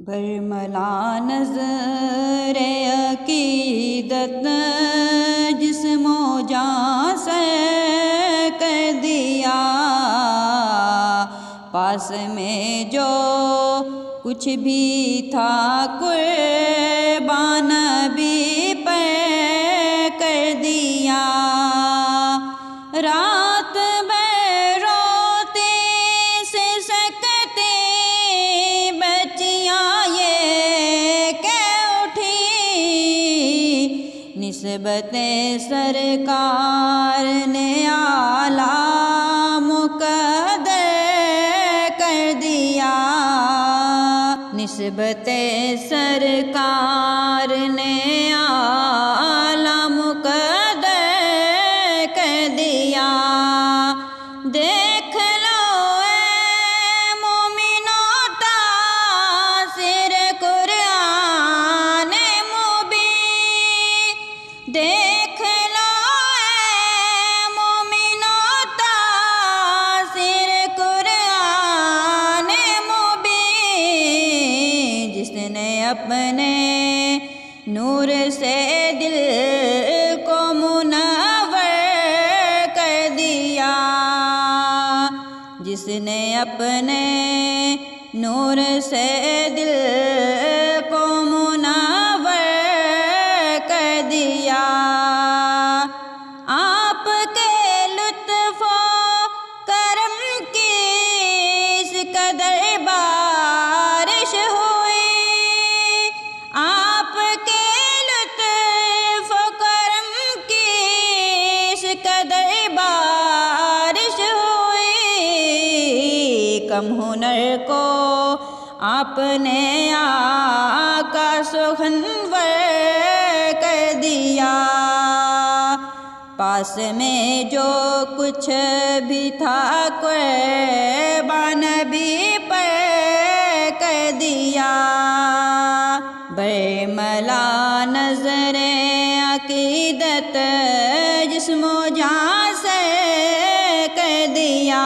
برملا نظر عقیدت جسم و جان سے کر دیا، پاس میں جو کچھ بھی تھا قربان بھی پہ کر دیا۔ رات میں روتی سسکتی بچیاں یہ کہہ اٹھی، نسبت سرکار نے اعلیٰ مقدر کر دیا، نسبت سرکار نے اعلیٰ مقدر کر دیا۔ دیکھ لو اے مومنو تاثیر قرآن مبین، دیکھ لو اے مومنو تاثیر قرآن مبین، جس نے اپنے نور سے دل کو منور کر دیا، جس نے اپنے نور سے دل کو منور کر دیا۔ آپ کے لطف و کرم کی اس قدر بارش ہوئی، آپ کے لطف و کرم کی اس قدر بارش ہوئی، کم ہنر کو آپ نے آقا سخنور کر دیا، پاس میں جو کچھ بھی تھا قربان بھی پر کر دیا۔ برملا نظر عقیدت جسم و جان سے کر دیا۔